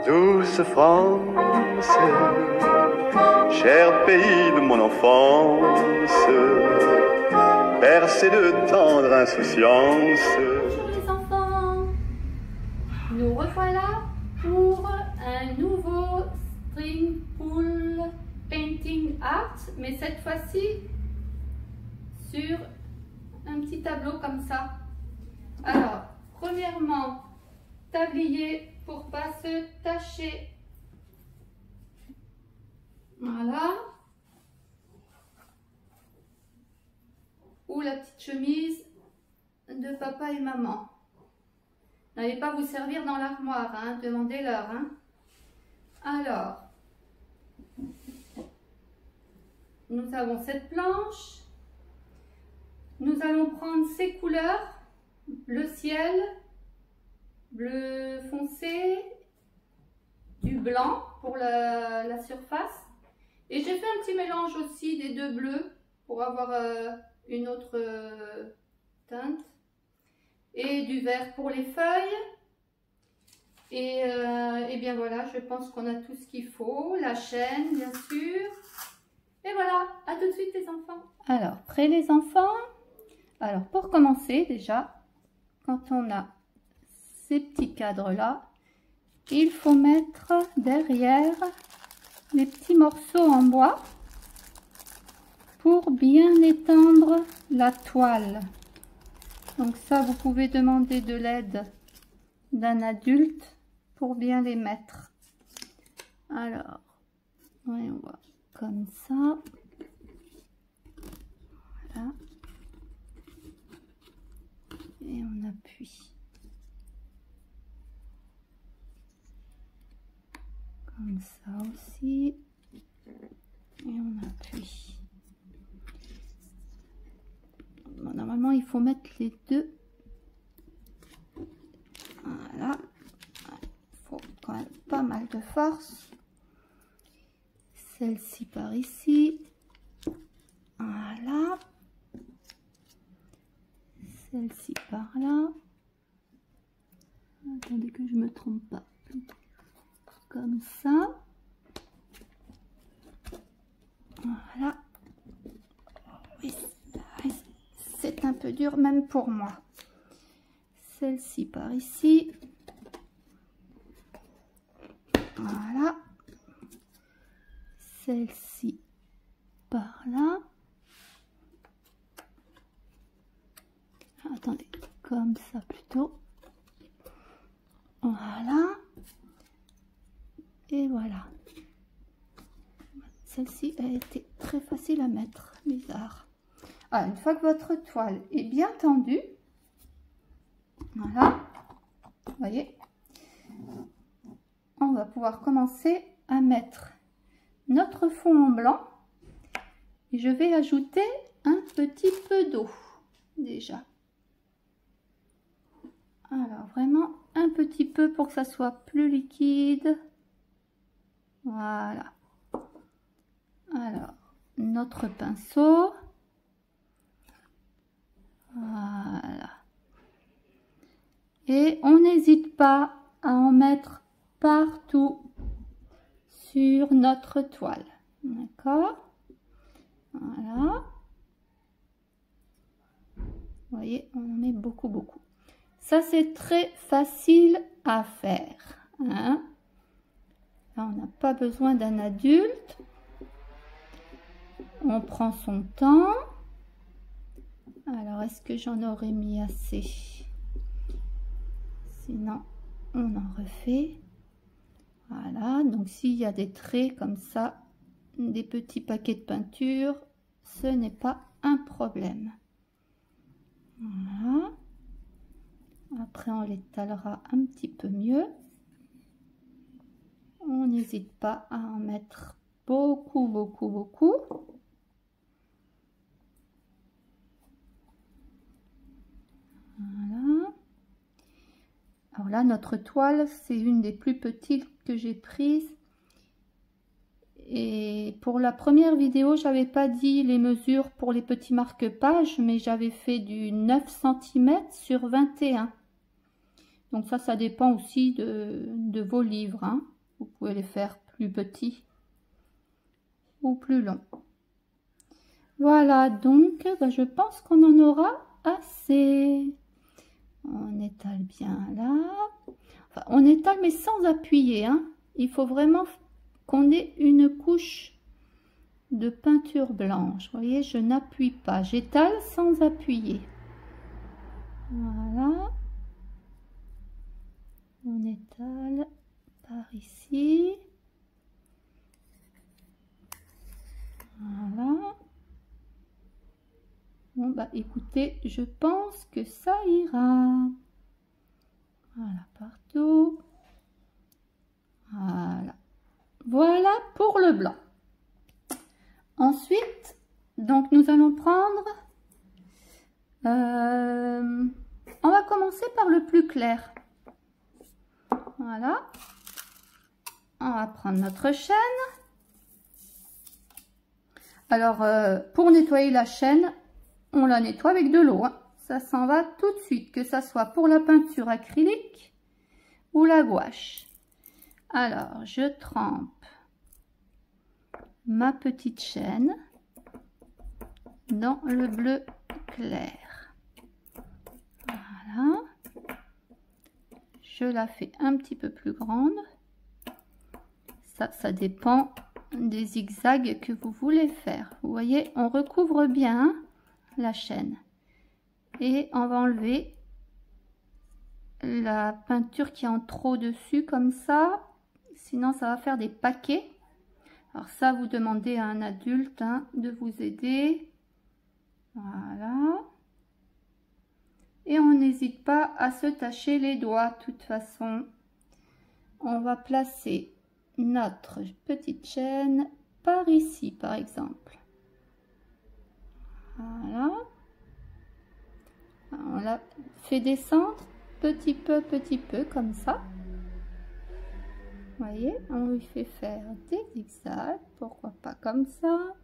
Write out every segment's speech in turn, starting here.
Douce France, cher pays de mon enfance, bercé de tendre insouciance. Bonjour les enfants, nous revoilà pour un nouveau String Pull Painting Art, mais cette fois-ci sur un petit tableau comme ça. Alors, premièrement, tablier pour pas se tacher. Voilà. Ou la petite chemise de papa et maman. N'allez pas vous servir dans l'armoire, hein, demandez-leur. Hein. Alors, nous avons cette planche. Nous allons prendre ces couleurs, le ciel, bleu foncé, du blanc pour la surface. Et j'ai fait un petit mélange aussi des deux bleus pour avoir une autre teinte. Et du vert pour les feuilles. Et bien voilà, je pense qu'on a tout ce qu'il faut. La chaîne, bien sûr. Et voilà, à tout de suite les enfants. Alors, prêts les enfants? Alors, pour commencer déjà, quand on a ces petits cadres là, il faut mettre derrière les petits morceaux en bois pour bien étendre la toile. Donc ça, vous pouvez demander de l'aide d'un adulte pour bien les mettre. Alors, on voit comme ça. Voilà. Et on appuie. Comme ça aussi. Et on appuie. Bon, normalement, il faut mettre les deux. Voilà. Il faut quand même pas mal de force. Celle-ci par ici. Voilà. Celle-ci par là. Attendez que je me trompe pas. Comme ça. Voilà. Oui, c'est un peu dur même pour moi. Celle-ci par ici. Voilà. Celle-ci par là. Attendez, comme ça plutôt. Voilà. Et voilà. Celle-ci a été très facile à mettre. Bizarre. Alors, une fois que votre toile est bien tendue, voilà, vous voyez, on va pouvoir commencer à mettre notre fond en blanc. Et je vais ajouter un petit peu d'eau déjà. Alors vraiment un petit peu pour que ça soit plus liquide. Voilà. Alors notre pinceau. Voilà. Et on n'hésite pas à en mettre partout sur notre toile. D'accord? Voilà. Vous voyez, on en met beaucoup, beaucoup. Ça, c'est très facile à faire. Hein? Là, on n'a pas besoin d'un adulte. On prend son temps. Alors, est-ce que j'en aurais mis assez? Sinon, on en refait. Voilà. Donc, s'il y a des traits comme ça, des petits paquets de peinture, ce n'est pas un problème. Voilà. Après, on l'étalera un petit peu mieux. On n'hésite pas à en mettre beaucoup, beaucoup, beaucoup. Voilà. Alors là, notre toile, c'est une des plus petites que j'ai prises. Et pour la première vidéo, j'avais pas dit les mesures pour les petits marque-pages, mais j'avais fait du 9 cm sur 21. Donc ça dépend aussi de vos livres, hein. Vous pouvez les faire plus petits ou plus longs. Voilà, donc ben, je pense qu'on en aura assez. On étale bien là. Enfin, on étale mais sans appuyer, hein. Il faut vraiment qu'on ait une couche de peinture blanche. Vous voyez, je n'appuie pas. J'étale sans appuyer. Voilà. On étale par ici. Voilà. Bon, bah écoutez, je pense que ça ira. Voilà, partout. Voilà. Voilà pour le blanc. Ensuite, donc nous allons prendre... on va commencer par le plus clair. Voilà. On va prendre notre chaîne. Alors, pour nettoyer la chaîne, on la nettoie avec de l'eau, hein. Ça s'en va tout de suite, que ça soit pour la peinture acrylique ou la gouache. Alors, je trempe ma petite chaîne dans le bleu clair. Voilà. Je la fais un petit peu plus grande. Ça dépend des zigzags que vous voulez faire. Vous voyez, on recouvre bien la chaîne. Et on va enlever la peinture qui est en trop dessus comme ça. Sinon, ça va faire des paquets. Alors ça, vous demandez à un adulte, hein, de vous aider. Voilà. Et on n'hésite pas à se tacher les doigts. De toute façon, on va placer notre petite chaîne par ici, par exemple. Voilà. On la fait descendre petit peu, comme ça. Vous voyez, on lui fait faire des zigzags. Pourquoi pas comme ça.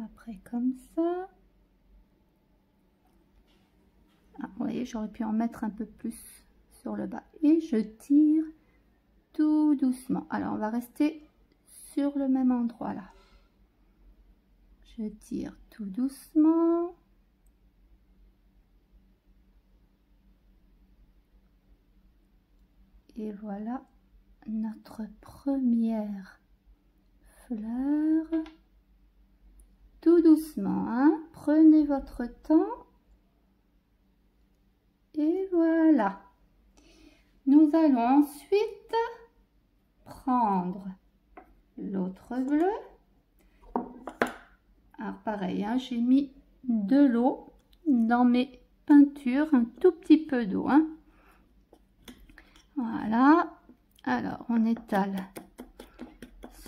Après, comme ça. Ah, vous voyez, j'aurais pu en mettre un peu plus sur le bas. Et je tire tout doucement. Alors, on va rester sur le même endroit là. Je tire tout doucement. Et voilà notre première fleur. Tout doucement, hein. Prenez votre temps. Et voilà. Nous allons ensuite prendre l'autre bleu. Alors pareil, hein, j'ai mis de l'eau dans mes peintures, un tout petit peu d'eau, hein. Voilà. Alors on étale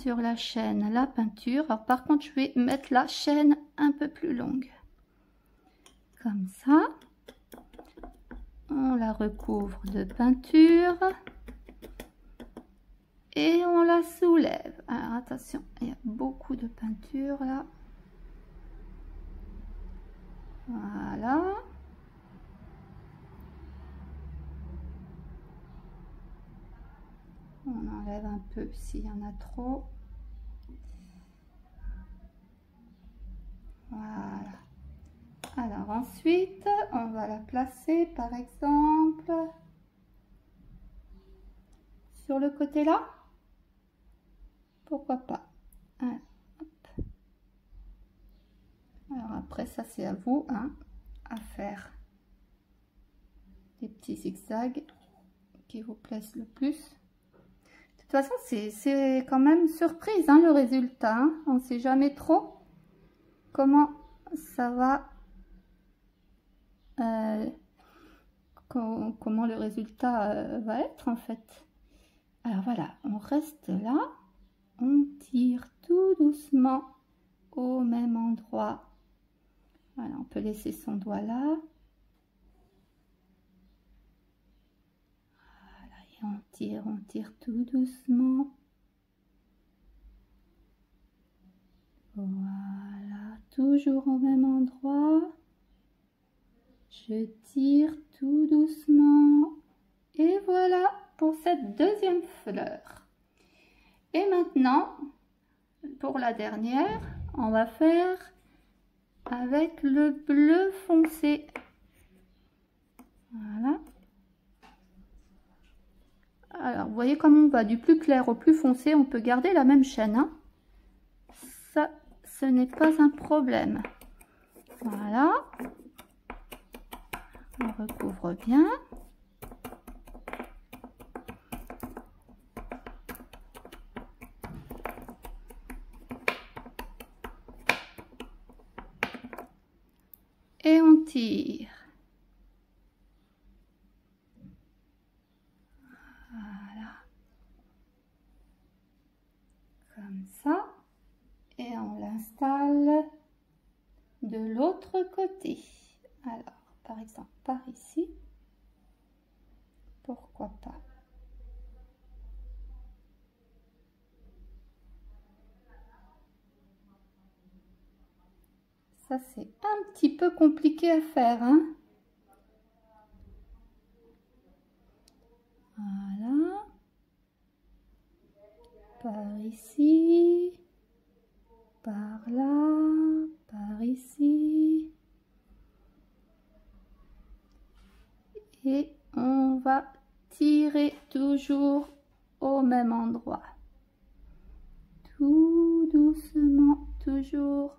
sur la chaîne la peinture. Alors par contre, je vais mettre la chaîne un peu plus longue. Comme ça. On la recouvre de peinture. Et on la soulève. Alors attention, il y a beaucoup de peinture là. Voilà. On enlève un peu s'il y en a trop. Voilà. Alors ensuite, on va la placer par exemple sur le côté là. Pourquoi pas. Alors, hop. Alors après, ça c'est à vous, hein, à faire des petits zigzags qui vous plaisent le plus. De toute façon, c'est quand même surprise, hein, le résultat, hein. On ne sait jamais trop comment ça va, comment le résultat va être en fait. Alors voilà, on reste là, on tire tout doucement au même endroit. Voilà, on peut laisser son doigt là. On tire tout doucement. Voilà, toujours au même endroit. Je tire tout doucement. pour cette deuxième fleur. Et maintenant, pour la dernière, on va faire avec le bleu foncé. Voilà. Alors, vous voyez comme on va du plus clair au plus foncé, on peut garder la même chaîne, hein. Ça, ce n'est pas un problème. Voilà. On recouvre bien. Et on tire. Voilà. Comme ça. Et on l'installe de l'autre côté. Alors, par exemple, par ici. Pourquoi pas. Ça, c'est un petit peu compliqué à faire, hein. Voilà. Par ici. Par là. Par ici. Et on va tirer toujours au même endroit. Tout doucement, toujours.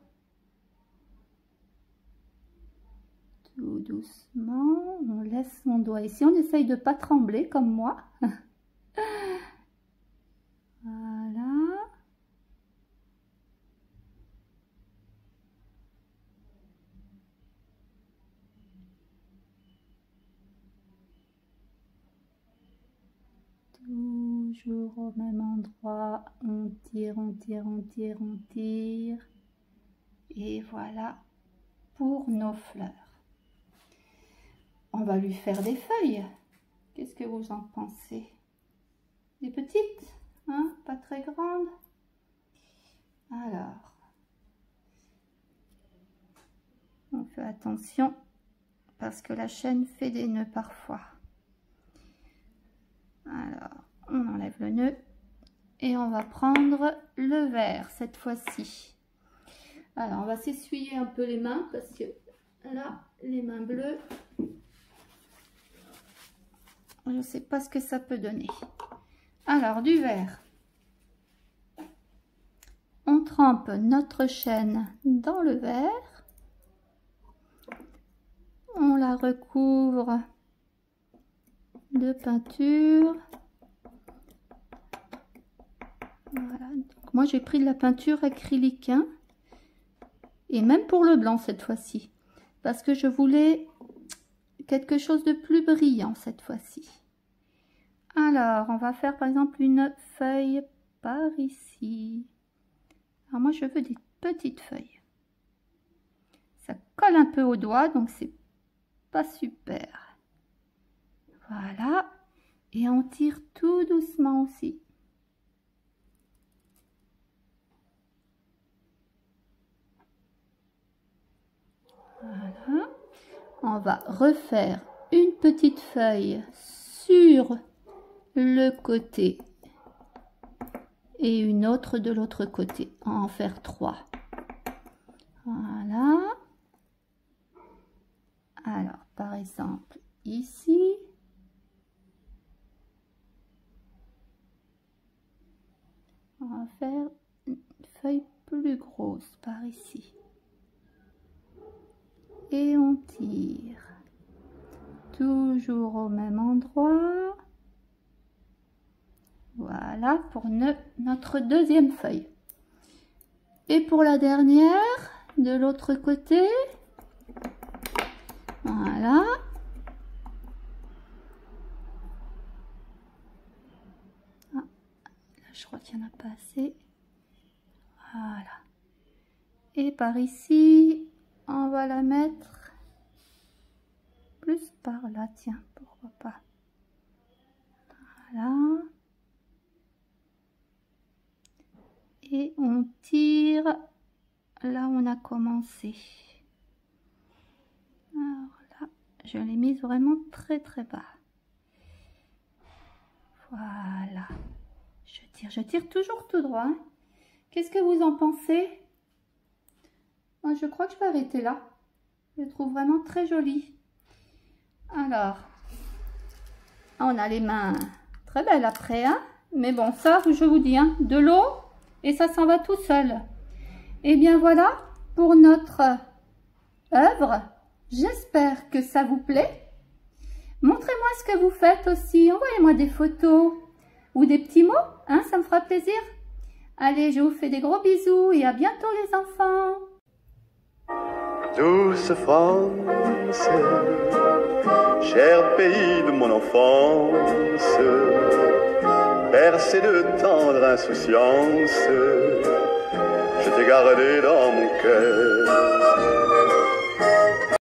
Tout doucement, on laisse son doigt ici. On essaye de ne pas trembler comme moi. Voilà. Toujours au même endroit. On tire, on tire, on tire, on tire. Et voilà pour nos fleurs. On va lui faire des feuilles. Qu'est-ce que vous en pensez? Des petites, hein, pas très grandes. Alors, on fait attention parce que la chaîne fait des nœuds parfois. Alors, on enlève le nœud et on va prendre le vert cette fois-ci. Alors, on va s'essuyer un peu les mains parce que là, les mains bleues, je ne sais pas ce que ça peut donner. Alors, du vert. On trempe notre chaîne dans le vert. On la recouvre de peinture. Voilà. Donc, moi, j'ai pris de la peinture acrylique, hein, et même pour le blanc cette fois-ci, parce que je voulais quelque chose de plus brillant cette fois-ci. Alors, on va faire par exemple une feuille par ici. Alors moi, je veux des petites feuilles. Ça colle un peu au doigt, donc c'est pas super. Voilà. Et on tire tout doucement aussi. Voilà. On va refaire une petite feuille sur le côté et une autre de l'autre côté. On va en faire 3. Voilà. Alors, par exemple, ici. On va faire une feuille plus grosse par ici. Et on tire. Toujours au même endroit. Voilà pour notre deuxième feuille. Et pour la dernière, de l'autre côté. Voilà. Ah, là, je crois qu'il n'y en a pas assez. Voilà. Et par ici, on va la mettre plus par là. Tiens, pourquoi pas. Voilà. Et on tire là où on a commencé. Alors là, je l'ai mise vraiment très très bas. Voilà. Je tire toujours tout droit. Hein. Qu'est-ce que vous en pensez? Moi, je crois que je vais arrêter là. Je le trouve vraiment très joli. Alors, on a les mains très belles après. Hein. Mais bon, ça, je vous dis, hein, de l'eau et ça s'en va tout seul. Et bien voilà pour notre œuvre. J'espère que ça vous plaît. Montrez-moi ce que vous faites aussi. Envoyez-moi des photos ou des petits mots. Hein, ça me fera plaisir. Allez, je vous fais des gros bisous et à bientôt les enfants. Douce France, cher pays de mon enfance, bercé de tendre insouciance, je t'ai gardé dans mon cœur.